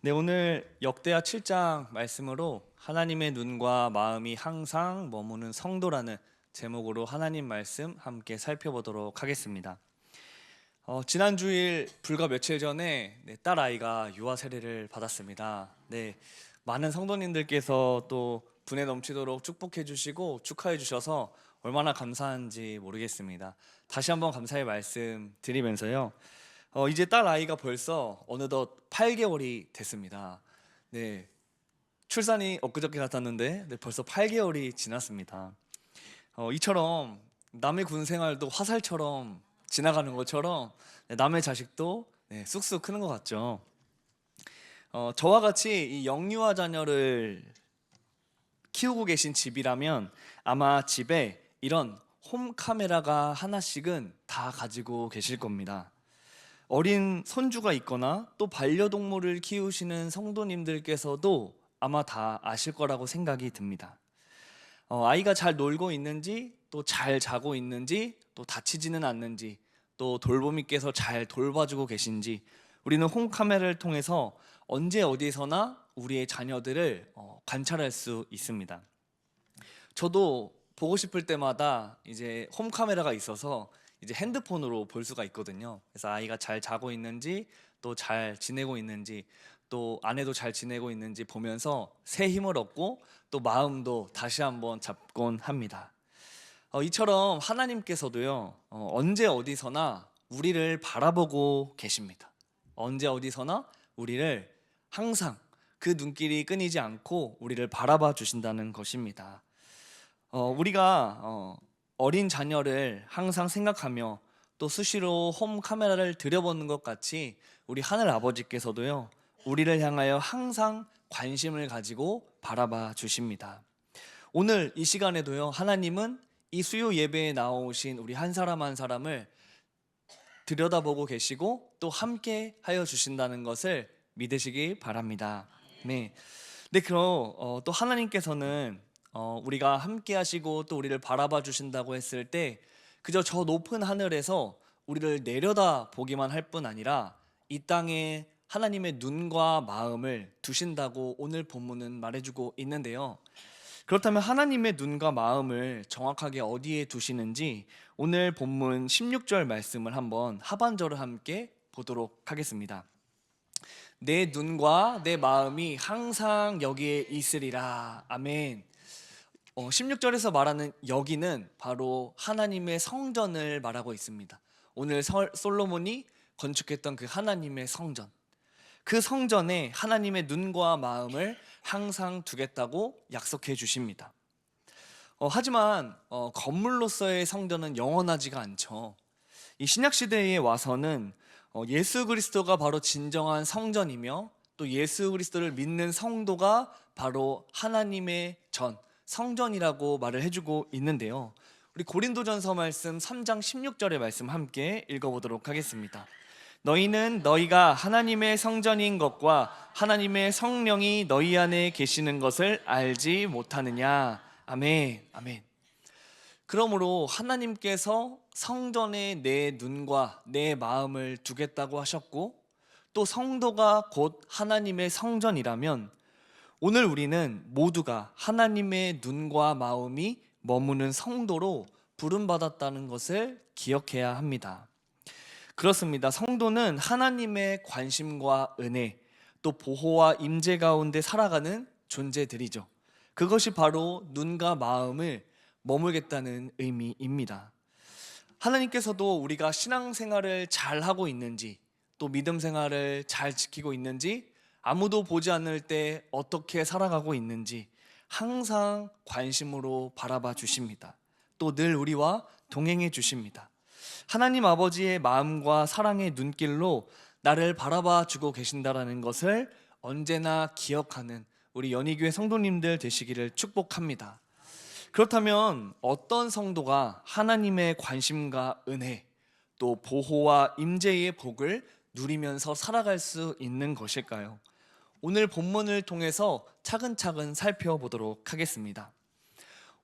네, 오늘 역대하 7장 말씀으로 하나님의 눈과 마음이 항상 머무는 성도라는 제목으로 하나님 말씀 함께 살펴보도록 하겠습니다. 지난 주일 불과 며칠 전에 딸 아이가 유아 세례를 받았습니다. 네, 많은 성도님들께서 또 분에 넘치도록 축복해 주시고 축하해 주셔서 얼마나 감사한지 모르겠습니다. 다시 한번 감사의 말씀 드리면서요. 이제 딸 아이가 벌써 어느덧 8개월이 됐습니다. 네, 출산이 엊그저께 같았는데 벌써 8개월이 지났습니다. 이처럼 남의 군 생활도 화살처럼 지나가는 것처럼 남의 자식도 쑥쑥 크는 것 같죠. 저와 같이 이 영유아 자녀를 키우고 계신 집이라면 아마 집에 이런 홈 카메라가 하나씩은 다 가지고 계실 겁니다. 어린 손주가 있거나 또 반려동물을 키우시는 성도님들께서도 아마 다 아실 거라고 생각이 듭니다. 아이가 잘 놀고 있는지, 또 잘 자고 있는지, 또 다치지는 않는지, 또 돌보미께서 잘 돌봐주고 계신지 우리는 홈카메라를 통해서 언제 어디서나 우리의 자녀들을 관찰할 수 있습니다. 저도 보고 싶을 때마다 이제 홈카메라가 있어서 이제 핸드폰으로 볼 수가 있거든요. 그래서 아이가 잘 자고 있는지, 또 잘 지내고 있는지, 또 아내도 잘 지내고 있는지 보면서 새 힘을 얻고 또 마음도 다시 한번 잡곤 합니다. 이처럼 하나님께서도요, 언제 어디서나 우리를 바라보고 계십니다. 언제 어디서나 우리를 항상 그 눈길이 끊이지 않고 우리를 바라봐 주신다는 것입니다. 우리가 어린 자녀를 항상 생각하며 또 수시로 홈 카메라를 들여보는 것 같이 우리 하늘 아버지께서도요, 우리를 향하여 항상 관심을 가지고 바라봐 주십니다. 오늘 이 시간에도요, 하나님은 이 수요 예배에 나오신 우리 한 사람 한 사람을 들여다보고 계시고 또 함께 하여 주신다는 것을 믿으시기 바랍니다. 네. 네, 그럼 또 하나님께서는 우리가 함께 하시고 또 우리를 바라봐 주신다고 했을 때 그저 저 높은 하늘에서 우리를 내려다 보기만 할 뿐 아니라 이 땅에 하나님의 눈과 마음을 두신다고 오늘 본문은 말해주고 있는데요. 그렇다면 하나님의 눈과 마음을 정확하게 어디에 두시는지 오늘 본문 16절 말씀을 한번 하반절을 함께 보도록 하겠습니다. 내 눈과 내 마음이 항상 여기에 있으리라. 아멘. 16절에서 말하는 여기는 바로 하나님의 성전을 말하고 있습니다. 오늘 솔로몬이 건축했던 그 하나님의 성전, 그 성전에 하나님의 눈과 마음을 항상 두겠다고 약속해 주십니다. 하지만 건물로서의 성전은 영원하지가 않죠. 이 신약 시대에 와서는 예수 그리스도가 바로 진정한 성전이며 또 예수 그리스도를 믿는 성도가 바로 하나님의 전 성전이라고 말을 해주고 있는데요. 우리 고린도전서 말씀 3장 16절의 말씀 함께 읽어보도록 하겠습니다. 너희는 너희가 하나님의 성전인 것과 하나님의 성령이 너희 안에 계시는 것을 알지 못하느냐. 아멘. 아멘. 그러므로 하나님께서 성전에 내 눈과 내 마음을 두겠다고 하셨고 또 성도가 곧 하나님의 성전이라면 오늘 우리는 모두가 하나님의 눈과 마음이 머무는 성도로 부름받았다는 것을 기억해야 합니다. 그렇습니다. 성도는 하나님의 관심과 은혜, 또 보호와 임재 가운데 살아가는 존재들이죠. 그것이 바로 눈과 마음을 머물겠다는 의미입니다. 하나님께서도 우리가 신앙생활을 잘 하고 있는지, 또 믿음 생활을 잘 지키고 있는지, 아무도 보지 않을 때 어떻게 살아가고 있는지 항상 관심으로 바라봐 주십니다. 또 늘 우리와 동행해 주십니다. 하나님 아버지의 마음과 사랑의 눈길로 나를 바라봐 주고 계신다라는 것을 언제나 기억하는 우리 연희교회 성도님들 되시기를 축복합니다. 그렇다면 어떤 성도가 하나님의 관심과 은혜, 또 보호와 임재의 복을 누리면서 살아갈 수 있는 것일까요? 오늘 본문을 통해서 차근차근 살펴보도록 하겠습니다.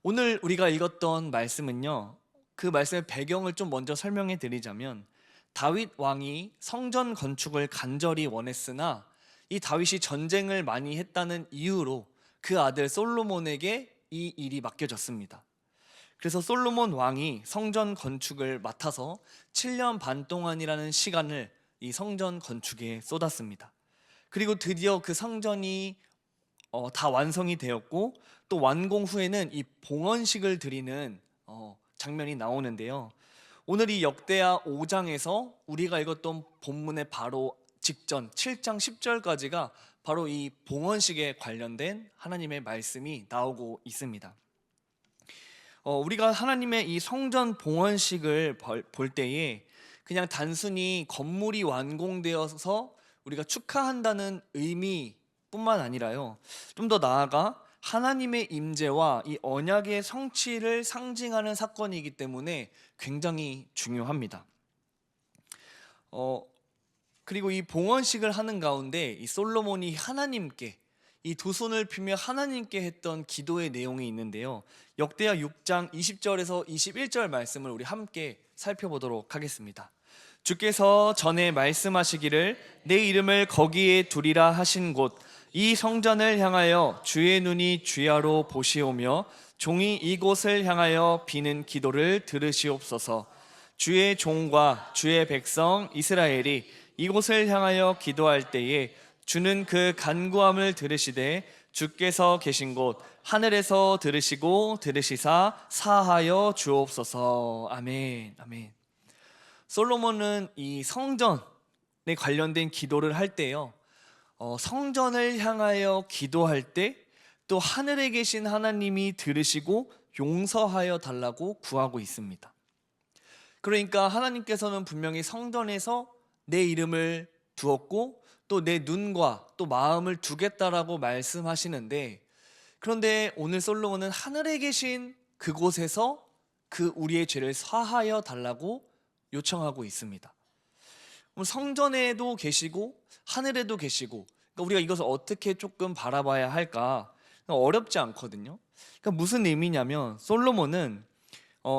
오늘 우리가 읽었던 말씀은요, 그 말씀의 배경을 좀 먼저 설명해 드리자면 다윗 왕이 성전 건축을 간절히 원했으나 이 다윗이 전쟁을 많이 했다는 이유로 그 아들 솔로몬에게 이 일이 맡겨졌습니다. 그래서 솔로몬 왕이 성전 건축을 맡아서 7년 반 동안이라는 시간을 이 성전 건축에 쏟았습니다. 그리고 드디어 그 성전이 다 완성이 되었고, 또 완공 후에는 이 봉헌식을 드리는 장면이 나오는데요. 오늘 이 역대하 5장에서 우리가 읽었던 본문의 바로 직전 7장 10절까지가 바로 이 봉헌식에 관련된 하나님의 말씀이 나오고 있습니다. 우리가 하나님의 이 성전 봉헌식을 볼 때에 그냥 단순히 건물이 완공되어서 우리가 축하한다는 의미뿐만 아니라요, 좀 더 나아가 하나님의 임재와 이 언약의 성취를 상징하는 사건이기 때문에 굉장히 중요합니다. 그리고 이 봉헌식을 하는 가운데 이 솔로몬이 하나님께 이 두 손을 펴며 하나님께 했던 기도의 내용이 있는데요. 역대하 6장 20절에서 21절 말씀을 우리 함께 살펴보도록 하겠습니다. 주께서 전에 말씀하시기를 내 이름을 거기에 두리라 하신 곳 이 성전을 향하여 주의 눈이 주야로 보시오며 종이 이곳을 향하여 비는 기도를 들으시옵소서. 주의 종과 주의 백성 이스라엘이 이곳을 향하여 기도할 때에 주는 그 간구함을 들으시되 주께서 계신 곳 하늘에서 들으시고 들으시사 사하여 주옵소서. 아멘. 아멘. 솔로몬은 이 성전에 관련된 기도를 할 때요, 성전을 향하여 기도할 때 또 하늘에 계신 하나님이 들으시고 용서하여 달라고 구하고 있습니다. 그러니까 하나님께서는 분명히 성전에서 내 이름을 두었고 또 내 눈과 또 마음을 두겠다라고 말씀하시는데, 그런데 오늘 솔로몬은 하늘에 계신 그곳에서 그 우리의 죄를 사하여 달라고 요청하고 있습니다. 성전에도 계시고 하늘에도 계시고, 그러니까 우리가 이것을 어떻게 조금 바라봐야 할까 어렵지 않거든요. 그러니까 무슨 의미냐면 솔로몬은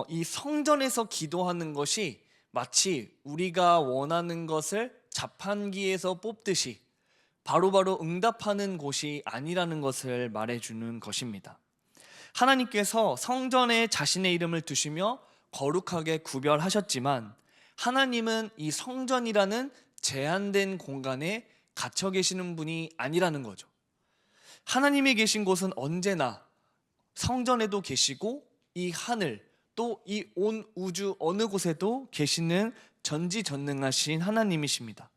이 성전에서 기도하는 것이 마치 우리가 원하는 것을 자판기에서 뽑듯이 바로바로 응답하는 곳이 아니라는 것을 말해주는 것입니다. 하나님께서 성전에 자신의 이름을 두시며 거룩하게 구별하셨지만 하나님은 이 성전이라는 제한된 공간에 갇혀 계시는 분이 아니라는 거죠. 하나님이 계신 곳은 언제나 성전에도 계시고 이 하늘 또 이 온 우주 어느 곳에도 계시는 전지전능하신 하나님이십니다.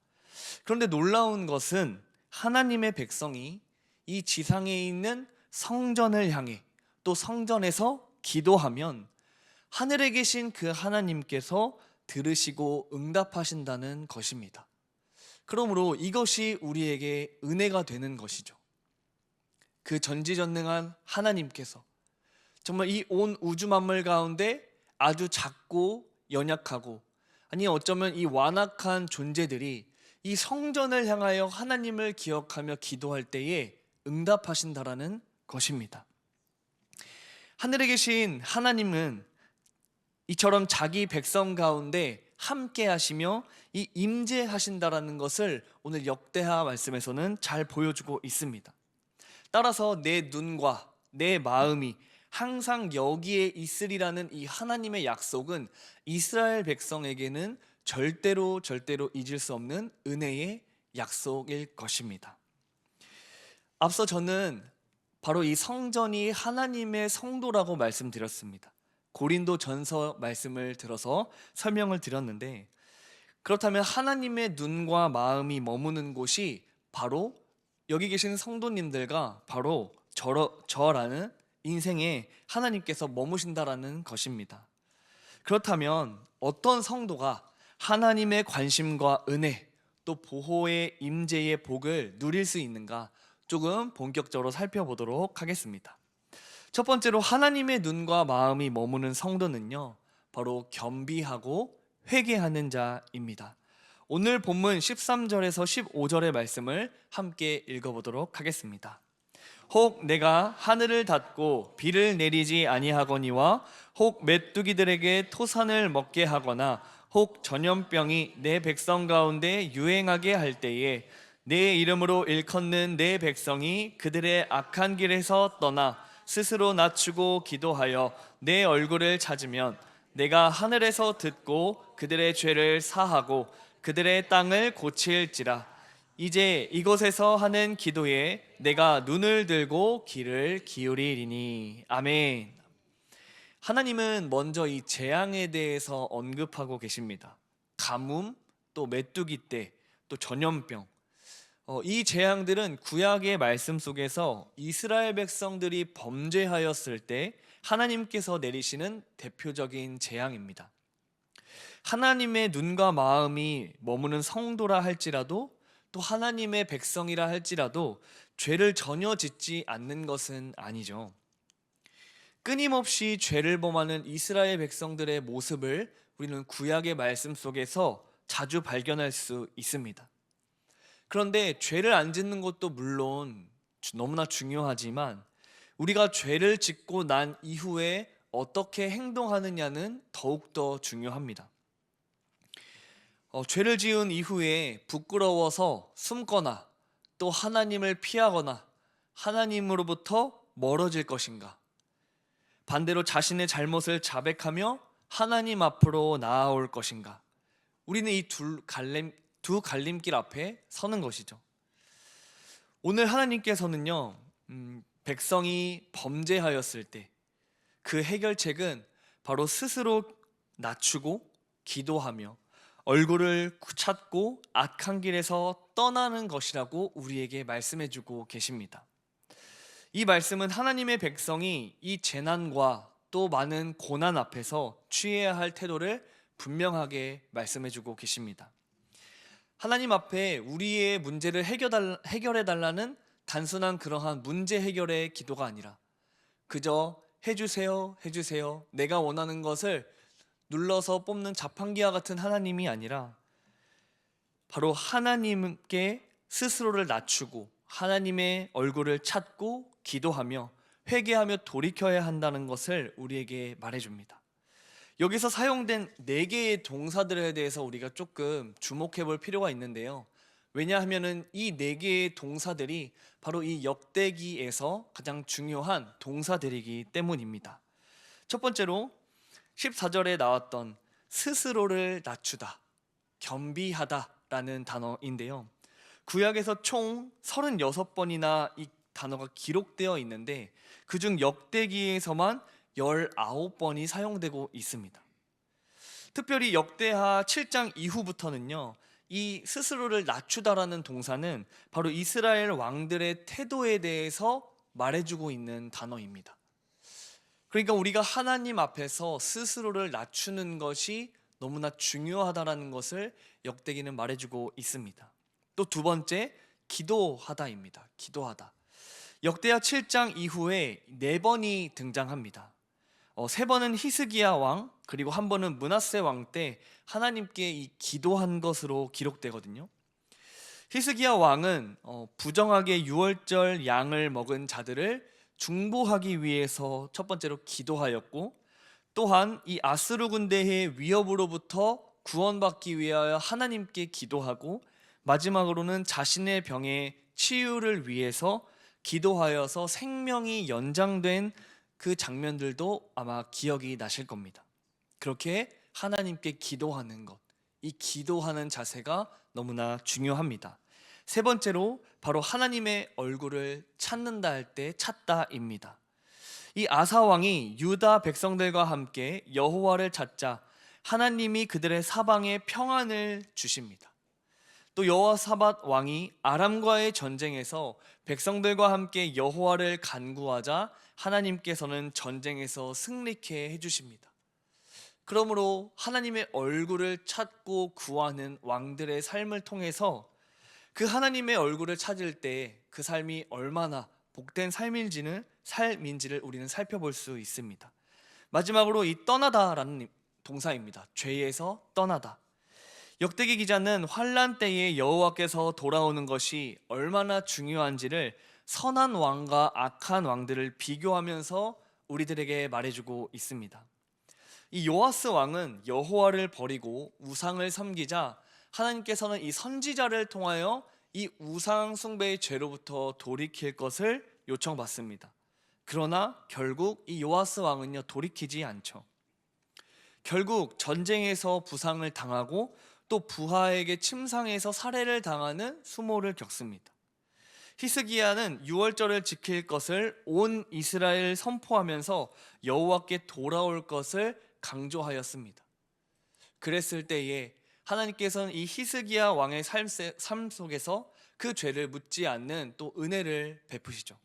그런데 놀라운 것은 하나님의 백성이 이 지상에 있는 성전을 향해 또 성전에서 기도하면 하늘에 계신 그 하나님께서 들으시고 응답하신다는 것입니다. 그러므로 이것이 우리에게 은혜가 되는 것이죠. 그 전지전능한 하나님께서 정말 이 온 우주 만물 가운데 아주 작고 연약하고, 아니 어쩌면 이 완악한 존재들이 이 성전을 향하여 하나님을 기억하며 기도할 때에 응답하신다라는 것입니다. 하늘에 계신 하나님은 이처럼 자기 백성 가운데 함께 하시며 이 임재하신다라는 것을 오늘 역대하 말씀에서는 잘 보여주고 있습니다. 따라서 내 눈과 내 마음이 항상 여기에 있으리라는 이 하나님의 약속은 이스라엘 백성에게는 절대로 잊을 수 없는 은혜의 약속일 것입니다. 앞서 저는 바로 이 성전이 하나님의 성도라고 말씀드렸습니다. 고린도 전서 말씀을 들어서 설명을 드렸는데, 그렇다면 하나님의 눈과 마음이 머무는 곳이 바로 여기 계신 성도님들과 바로 저라는 인생에 하나님께서 머무신다라는 것입니다. 그렇다면 어떤 성도가 하나님의 관심과 은혜 또 보호의 임재의 복을 누릴 수 있는가 조금 본격적으로 살펴보도록 하겠습니다. 첫 번째로 하나님의 눈과 마음이 머무는 성도는요, 바로 겸비하고 회개하는 자입니다. 오늘 본문 13절에서 15절의 말씀을 함께 읽어보도록 하겠습니다. 혹 내가 하늘을 닫고 비를 내리지 아니하거니와 혹 메뚜기들에게 토산을 먹게 하거나 혹 전염병이 내 백성 가운데 유행하게 할 때에 내 이름으로 일컫는 내 백성이 그들의 악한 길에서 떠나 스스로 낮추고 기도하여 내 얼굴을 찾으면 내가 하늘에서 듣고 그들의 죄를 사하고 그들의 땅을 고칠지라. 이제 이곳에서 하는 기도에 내가 눈을 들고 귀를 기울이리니. 아멘. 하나님은 먼저 이 재앙에 대해서 언급하고 계십니다. 가뭄, 또 메뚜기 떼, 또 전염병. 이 재앙들은 구약의 말씀 속에서 이스라엘 백성들이 범죄하였을 때 하나님께서 내리시는 대표적인 재앙입니다. 하나님의 눈과 마음이 머무는 성도라 할지라도, 또 하나님의 백성이라 할지라도 죄를 전혀 짓지 않는 것은 아니죠. 끊임없이 죄를 범하는 이스라엘 백성들의 모습을 우리는 구약의 말씀 속에서 자주 발견할 수 있습니다. 그런데 죄를 안 짓는 것도 물론 너무나 중요하지만 우리가 죄를 짓고 난 이후에 어떻게 행동하느냐는 더욱더 중요합니다. 죄를 지은 이후에 부끄러워서 숨거나 또 하나님을 피하거나 하나님으로부터 멀어질 것인가, 반대로 자신의 잘못을 자백하며 하나님 앞으로 나아올 것인가, 우리는 이 두 갈림길 앞에 서는 것이죠. 오늘 하나님께서는요, 백성이 범죄하였을 때 그 해결책은 바로 스스로 낮추고 기도하며 얼굴을 찾고 악한 길에서 떠나는 것이라고 우리에게 말씀해주고 계십니다. 이 말씀은 하나님의 백성이 이 재난과 또 많은 고난 앞에서 취해야 할 태도를 분명하게 말씀해주고 계십니다. 하나님 앞에 우리의 문제를 해결해달라는 단순한 그러한 문제 해결의 기도가 아니라 그저 해주세요, 해주세요, 내가 원하는 것을 눌러서 뽑는 자판기와 같은 하나님이 아니라 바로 하나님께 스스로를 낮추고 하나님의 얼굴을 찾고 기도하며 회개하며 돌이켜야 한다는 것을 우리에게 말해줍니다. 여기서 사용된 4개의 동사들에 대해서 우리가 조금 주목해 볼 필요가 있는데요. 왜냐하면 이 4개의 동사들이 바로 이 역대기에서 가장 중요한 동사들이기 때문입니다. 첫 번째로 14절에 나왔던 스스로를 낮추다, 겸비하다 라는 단어인데요. 구약에서 총 36번이나 이 단어가 기록되어 있는데 그중 역대기에서만 19번이 사용되고 있습니다. 특별히 역대하 7장 이후부터는요, 이 스스로를 낮추다라는 동사는 바로 이스라엘 왕들의 태도에 대해서 말해주고 있는 단어입니다. 그러니까 우리가 하나님 앞에서 스스로를 낮추는 것이 너무나 중요하다라는 것을 역대기는 말해주고 있습니다. 또 두 번째, 기도하다입니다. 기도하다. 역대하 7장 이후에 4번이 등장합니다. 3번은 히스기야 왕, 그리고 1번은 므낫세 왕 때 하나님께 이 기도한 것으로 기록되거든요. 히스기야 왕은 부정하게 유월절 양을 먹은 자들을 중보하기 위해서 첫 번째로 기도하였고, 또한 이 아스루 군대의 위협으로부터 구원받기 위하여 하나님께 기도하고, 마지막으로는 자신의 병의 치유를 위해서 기도하여서 생명이 연장된 그 장면들도 아마 기억이 나실 겁니다. 그렇게 하나님께 기도하는 것, 이 기도하는 자세가 너무나 중요합니다. 세 번째로 바로 하나님의 얼굴을 찾는다 할 때 찾다입니다. 이 아사 왕이 유다 백성들과 함께 여호와를 찾자 하나님이 그들의 사방에 평안을 주십니다. 또 여호사밧 왕이 아람과의 전쟁에서 백성들과 함께 여호와를 간구하자 하나님께서는 전쟁에서 승리케 해주십니다. 그러므로 하나님의 얼굴을 찾고 구하는 왕들의 삶을 통해서 그 하나님의 얼굴을 찾을 때 그 삶이 얼마나 복된 삶인지를 우리는 살펴볼 수 있습니다. 마지막으로 이 떠나다라는 동사입니다. 죄에서 떠나다. 역대기 기자는 환난 때에 여호와께서 돌아오는 것이 얼마나 중요한지를 선한 왕과 악한 왕들을 비교하면서 우리들에게 말해주고 있습니다. 이 요아스 왕은 여호와를 버리고 우상을 섬기자 하나님께서는 이 선지자를 통하여 이 우상 숭배의 죄로부터 돌이킬 것을 요청받습니다. 그러나 결국 이 요아스 왕은요, 돌이키지 않죠. 결국 전쟁에서 부상을 당하고 또 부하에게 침상에서 살해를 당하는 수모를 겪습니다. 히스기야는 유월절을 지킬 것을 온 이스라엘 선포하면서 여호와께 돌아올 것을 강조하였습니다. 그랬을 때에 하나님께서는 이 히스기야 왕의 삶 속에서 그 죄를 묻지 않는 또 은혜를 베푸시죠.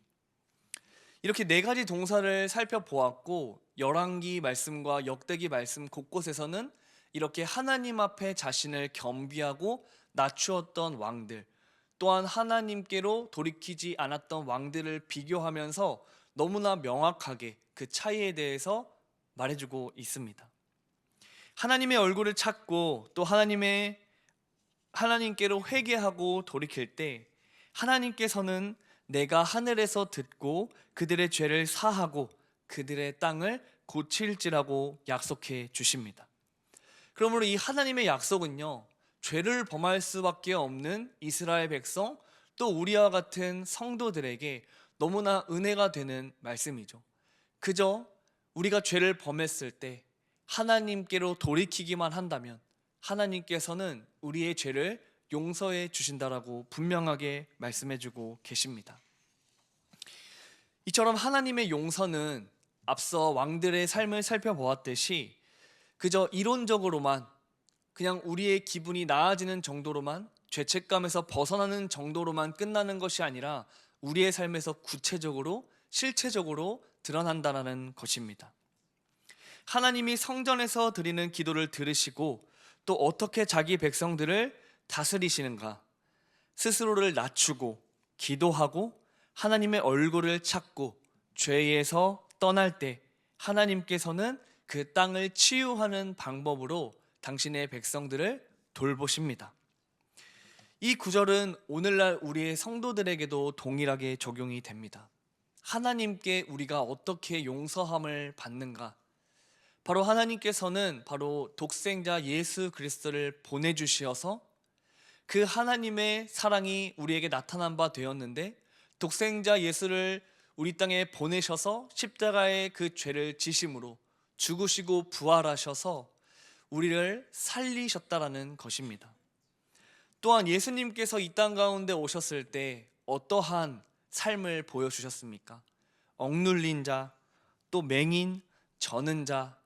이렇게 네 가지 동사를 살펴보았고, 열왕기 말씀과 역대기 말씀 곳곳에서는 이렇게 하나님 앞에 자신을 겸비하고 낮추었던 왕들, 또한 하나님께로 돌이키지 않았던 왕들을 비교하면서 너무나 명확하게 그 차이에 대해서 말해주고 있습니다. 하나님의 얼굴을 찾고 또 하나님께로 회개하고 돌이킬 때 하나님께서는 내가 하늘에서 듣고 그들의 죄를 사하고 그들의 땅을 고칠지라고 약속해 주십니다. 그러므로 이 하나님의 약속은요, 죄를 범할 수밖에 없는 이스라엘 백성 또 우리와 같은 성도들에게 너무나 은혜가 되는 말씀이죠. 그저 우리가 죄를 범했을 때 하나님께로 돌이키기만 한다면 하나님께서는 우리의 죄를 용서해 주신다라고 분명하게 말씀해 주고 계십니다. 이처럼 하나님의 용서는 앞서 왕들의 삶을 살펴보았듯이 그저 이론적으로만, 그냥 우리의 기분이 나아지는 정도로만, 죄책감에서 벗어나는 정도로만 끝나는 것이 아니라 우리의 삶에서 구체적으로 실체적으로 드러난다는 것입니다. 하나님이 성전에서 드리는 기도를 들으시고 또 어떻게 자기 백성들을 다스리시는가, 스스로를 낮추고 기도하고 하나님의 얼굴을 찾고 죄에서 떠날 때 하나님께서는 그 땅을 치유하는 방법으로 당신의 백성들을 돌보십니다. 이 구절은 오늘날 우리의 성도들에게도 동일하게 적용이 됩니다. 하나님께 우리가 어떻게 용서함을 받는가? 바로 하나님께서는 바로 독생자 예수 그리스도를 보내주시어서 그 하나님의 사랑이 우리에게 나타난 바 되었는데, 독생자 예수를 우리 땅에 보내셔서 십자가의 그 죄를 지심으로 죽으시고 부활하셔서 우리를 살리셨다라는 것입니다. 또한 예수님께서 이 땅 가운데 오셨을 때 어떠한 삶을 보여주셨습니까? 억눌린 자, 또 맹인, 저는 자,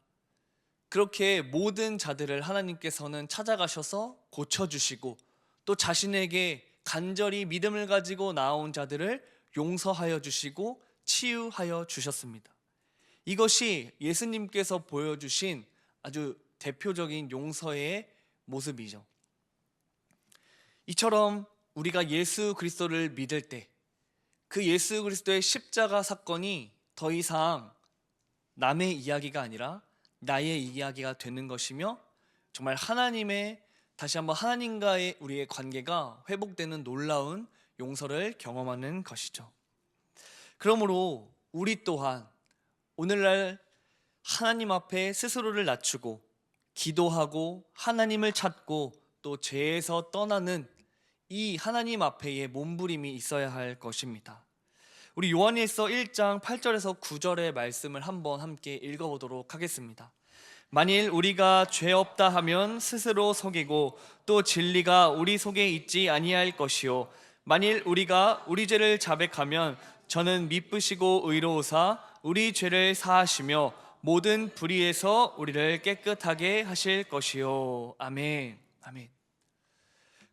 그렇게 모든 자들을 하나님께서는 찾아가셔서 고쳐주시고 또 자신에게 간절히 믿음을 가지고 나온 자들을 용서하여 주시고 치유하여 주셨습니다. 이것이 예수님께서 보여주신 아주 대표적인 용서의 모습이죠. 이처럼 우리가 예수 그리스도를 믿을 때 그 예수 그리스도의 십자가 사건이 더 이상 남의 이야기가 아니라 나의 이야기가 되는 것이며, 정말 다시 한번 하나님과의 우리의 관계가 회복되는 놀라운 용서를 경험하는 것이죠. 그러므로 우리 또한 오늘날 하나님 앞에 스스로를 낮추고 기도하고 하나님을 찾고 또 죄에서 떠나는 이 하나님 앞에의 몸부림이 있어야 할 것입니다. 우리 요한일서 1장 8절에서 9절의 말씀을 한번 함께 읽어보도록 하겠습니다. 만일 우리가 죄 없다 하면 스스로 속이고 또 진리가 우리 속에 있지 아니할 것이요, 만일 우리가 우리 죄를 자백하면 저는 미쁘시고 의로우사 우리 죄를 사하시며 모든 불의에서 우리를 깨끗하게 하실 것이요. 아멘. 아멘.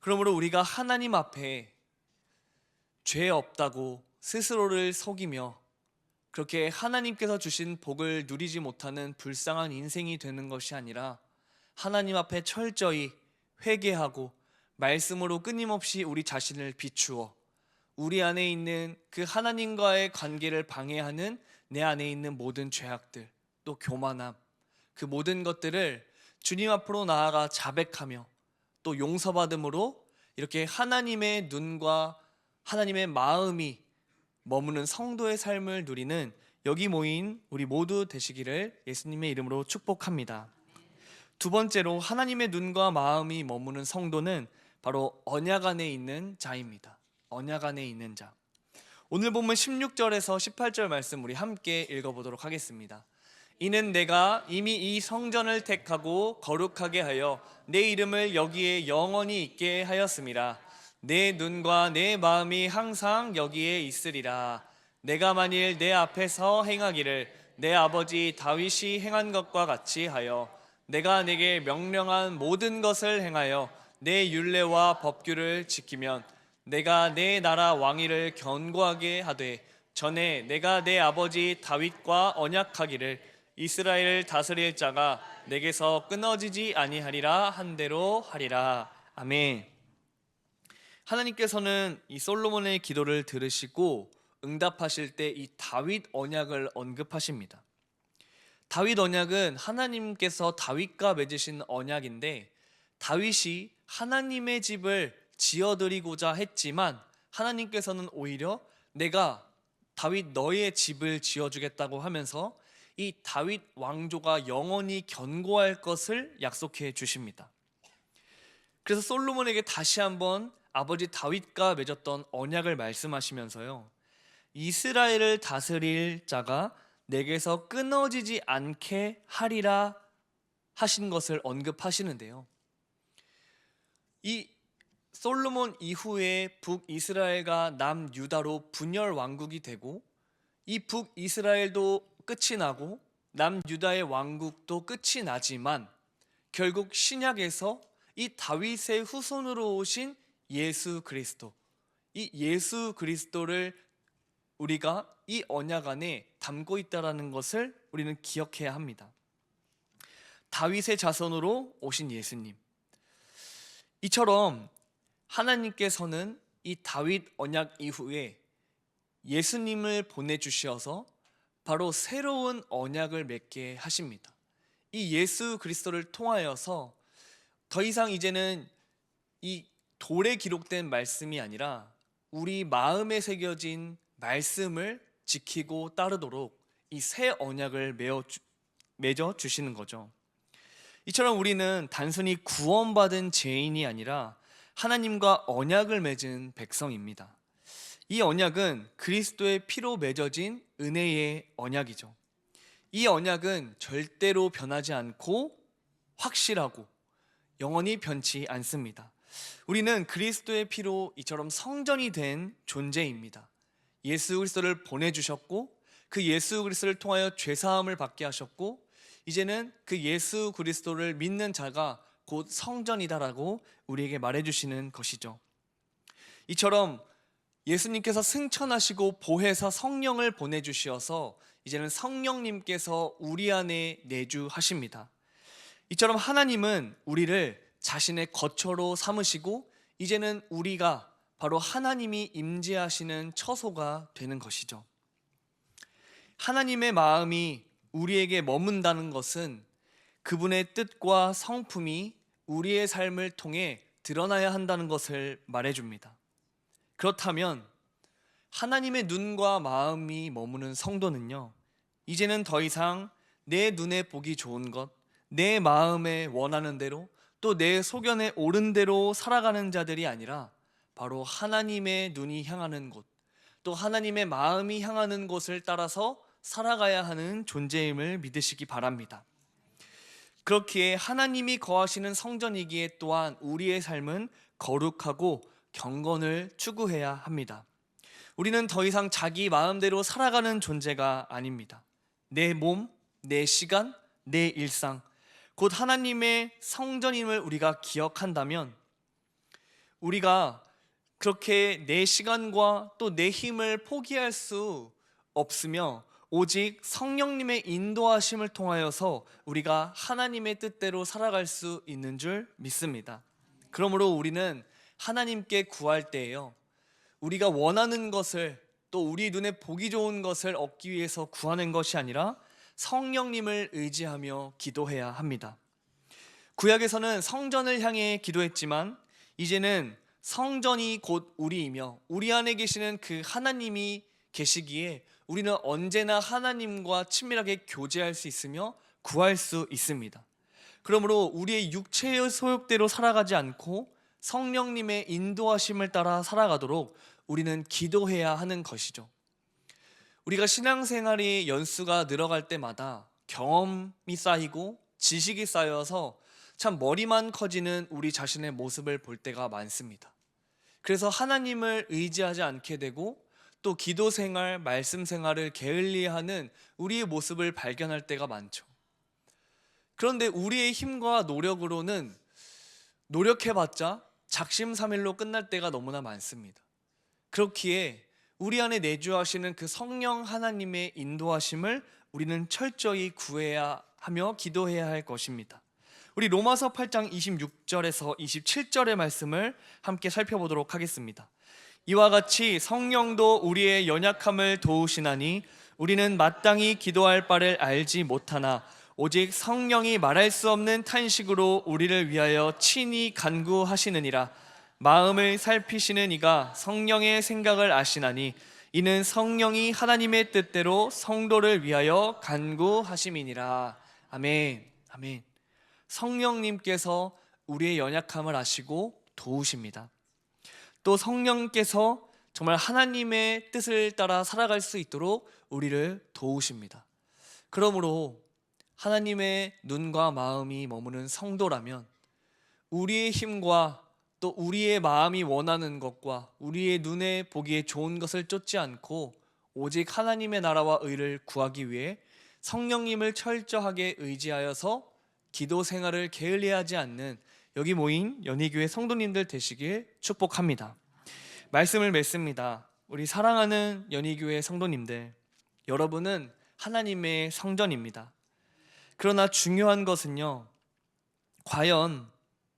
그러므로 우리가 하나님 앞에 죄 없다고 스스로를 속이며 그렇게 하나님께서 주신 복을 누리지 못하는 불쌍한 인생이 되는 것이 아니라 하나님 앞에 철저히 회개하고 말씀으로 끊임없이 우리 자신을 비추어 우리 안에 있는 그 하나님과의 관계를 방해하는 내 안에 있는 모든 죄악들, 또 교만함, 그 모든 것들을 주님 앞으로 나아가 자백하며 또 용서받음으로 이렇게 하나님의 눈과 하나님의 마음이 머무는 성도의 삶을 누리는 여기 모인 우리 모두 되시기를 예수님의 이름으로 축복합니다. 두 번째로 하나님의 눈과 마음이 머무는 성도는 바로 언약 안에 있는 자입니다. 언약 안에 있는 자. 오늘 본문 16절에서 18절 말씀 우리 함께 읽어보도록 하겠습니다. 이는 내가 이미 이 성전을 택하고 거룩하게 하여 내 이름을 여기에 영원히 있게 하였음이라. 내 눈과 내 마음이 항상 여기에 있으리라. 내가 만일 내 앞에서 행하기를 내 아버지 다윗이 행한 것과 같이 하여 내가 내게 명령한 모든 것을 행하여 내 율례와 법규를 지키면 내가 내 나라 왕위를 견고하게 하되 전에 내가 내 아버지 다윗과 언약하기를 이스라엘을 다스릴 자가 내게서 끊어지지 아니하리라 한 대로 하리라. 아멘. 하나님께서는 이 솔로몬의 기도를 들으시고 응답하실 때 이 다윗 언약을 언급하십니다. 다윗 언약은 하나님께서 다윗과 맺으신 언약인데, 다윗이 하나님의 집을 지어드리고자 했지만 하나님께서는 오히려 내가 다윗 너의 집을 지어주겠다고 하면서 이 다윗 왕조가 영원히 견고할 것을 약속해 주십니다. 그래서 솔로몬에게 다시 한번 아버지 다윗과 맺었던 언약을 말씀하시면서요, 이스라엘을 다스릴 자가 내게서 끊어지지 않게 하리라 하신 것을 언급하시는데요, 이 솔로몬 이후에 북이스라엘과 남유다로 분열 왕국이 되고 이 북이스라엘도 끝이 나고 남유다의 왕국도 끝이 나지만 결국 신약에서 이 다윗의 후손으로 오신 예수 그리스도, 이 예수 그리스도를 우리가 이 언약 안에 담고 있다는 것을 우리는 기억해야 합니다. 다윗의 자손으로 오신 예수님, 이처럼 하나님께서는 이 다윗 언약 이후에 예수님을 보내주셔서 바로 새로운 언약을 맺게 하십니다. 이 예수 그리스도를 통하여서 더 이상 이제는 이 돌에 기록된 말씀이 아니라 우리 마음에 새겨진 말씀을 지키고 따르도록 이 새 언약을 맺어 주시는 거죠. 이처럼 우리는 단순히 구원받은 죄인이 아니라 하나님과 언약을 맺은 백성입니다. 이 언약은 그리스도의 피로 맺어진 은혜의 언약이죠. 이 언약은 절대로 변하지 않고 확실하고 영원히 변치 않습니다. 우리는 그리스도의 피로 이처럼 성전이 된 존재입니다. 예수 그리스도를 보내주셨고 그 예수 그리스도를 통하여 죄사함을 받게 하셨고 이제는 그 예수 그리스도를 믿는 자가 곧 성전이다라고 우리에게 말해주시는 것이죠. 이처럼 예수님께서 승천하시고 보혜사 성령을 보내주시어서 이제는 성령님께서 우리 안에 내주하십니다. 이처럼 하나님은 우리를 자신의 거처로 삼으시고 이제는 우리가 바로 하나님이 임재하시는 처소가 되는 것이죠. 하나님의 마음이 우리에게 머문다는 것은 그분의 뜻과 성품이 우리의 삶을 통해 드러나야 한다는 것을 말해줍니다. 그렇다면 하나님의 눈과 마음이 머무는 성도는요, 이제는 더 이상 내 눈에 보기 좋은 것, 내 마음에 원하는 대로 또 내 소견에 옳은 대로 살아가는 자들이 아니라 바로 하나님의 눈이 향하는 곳, 또 하나님의 마음이 향하는 곳을 따라서 살아가야 하는 존재임을 믿으시기 바랍니다. 그렇기에 하나님이 거하시는 성전이기에 또한 우리의 삶은 거룩하고 경건을 추구해야 합니다. 우리는 더 이상 자기 마음대로 살아가는 존재가 아닙니다. 내 몸, 내 시간, 내 일상, 곧 하나님의 성전임을 우리가 기억한다면 우리가 그렇게 내 시간과 또 내 힘을 포기할 수 없으며 오직 성령님의 인도하심을 통하여서 우리가 하나님의 뜻대로 살아갈 수 있는 줄 믿습니다. 그러므로 우리는 하나님께 구할 때에요, 우리가 원하는 것을 또 우리 눈에 보기 좋은 것을 얻기 위해서 구하는 것이 아니라 성령님을 의지하며 기도해야 합니다. 구약에서는 성전을 향해 기도했지만 이제는 성전이 곧 우리이며 우리 안에 계시는 그 하나님이 계시기에 우리는 언제나 하나님과 친밀하게 교제할 수 있으며 구할 수 있습니다. 그러므로 우리의 육체의 소욕대로 살아가지 않고 성령님의 인도하심을 따라 살아가도록 우리는 기도해야 하는 것이죠. 우리가 신앙생활이 연수가 늘어갈 때마다 경험이 쌓이고 지식이 쌓여서 참 머리만 커지는 우리 자신의 모습을 볼 때가 많습니다. 그래서 하나님을 의지하지 않게 되고 또 기도 생활, 말씀 생활을 게을리하는 우리의 모습을 발견할 때가 많죠. 그런데 우리의 힘과 노력으로는 노력해봤자 작심삼일로 끝날 때가 너무나 많습니다. 그렇기에 우리 안에 내주하시는 그 성령 하나님의 인도하심을 우리는 철저히 구해야 하며 기도해야 할 것입니다. 우리 로마서 8장 26절에서 27절의 말씀을 함께 살펴보도록 하겠습니다. 이와 같이 성령도 우리의 연약함을 도우시나니 우리는 마땅히 기도할 바를 알지 못하나 오직 성령이 말할 수 없는 탄식으로 우리를 위하여 친히 간구하시느니라. 마음을 살피시는 이가 성령의 생각을 아시나니 이는 성령이 하나님의 뜻대로 성도를 위하여 간구하심이니라. 아멘. 아멘. 성령님께서 우리의 연약함을 아시고 도우십니다. 또 성령께서 정말 하나님의 뜻을 따라 살아갈 수 있도록 우리를 도우십니다. 그러므로 하나님의 눈과 마음이 머무는 성도라면 우리의 힘과 또 우리의 마음이 원하는 것과 우리의 눈에 보기에 좋은 것을 쫓지 않고 오직 하나님의 나라와 의를 구하기 위해 성령님을 철저하게 의지하여서 기도 생활을 게을리하지 않는 여기 모인 연희교회 성도님들 되시길 축복합니다. 말씀을 맺습니다. 우리 사랑하는 연희교회 성도님들, 여러분은 하나님의 성전입니다. 그러나 중요한 것은요, 과연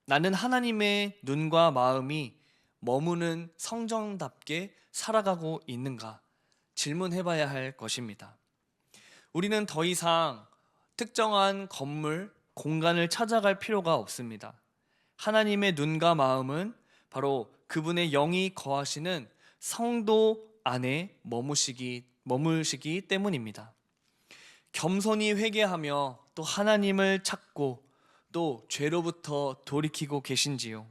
나는 하나님의 눈과 마음이 머무는 성전답게 살아가고 있는가 질문해봐야 할 것입니다. 우리는 더 이상 특정한 건물, 공간을 찾아갈 필요가 없습니다. 하나님의 눈과 마음은 바로 그분의 영이 거하시는 성도 안에 머무시기 때문입니다. 겸손히 회개하며 또 하나님을 찾고 또 죄로부터 돌이키고 계신지요?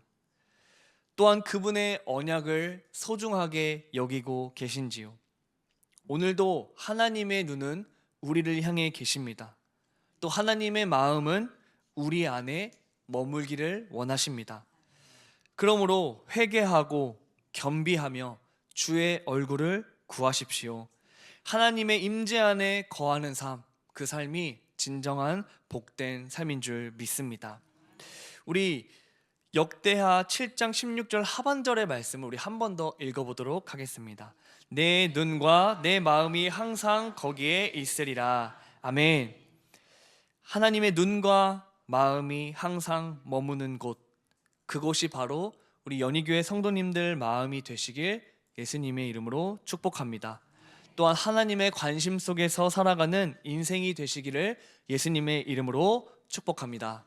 또한 그분의 언약을 소중하게 여기고 계신지요? 오늘도 하나님의 눈은 우리를 향해 계십니다. 또 하나님의 마음은 우리 안에 머물기를 원하십니다. 그러므로 회개하고 겸비하며 주의 얼굴을 구하십시오. 하나님의 임재 안에 거하는 삶, 그 삶이 진정한 복된 삶인 줄 믿습니다. 우리 역대하 7장 16절 하반절의 말씀을 우리 한 번 더 읽어보도록 하겠습니다. 내 눈과 내 마음이 항상 거기에 있으리라. 아멘. 하나님의 눈과 마음이 항상 머무는 곳, 그곳이 바로 우리 연희교회 성도님들 마음이 되시길 예수님의 이름으로 축복합니다. 또한 하나님의 관심 속에서 살아가는 인생이 되시기를 예수님의 이름으로 축복합니다.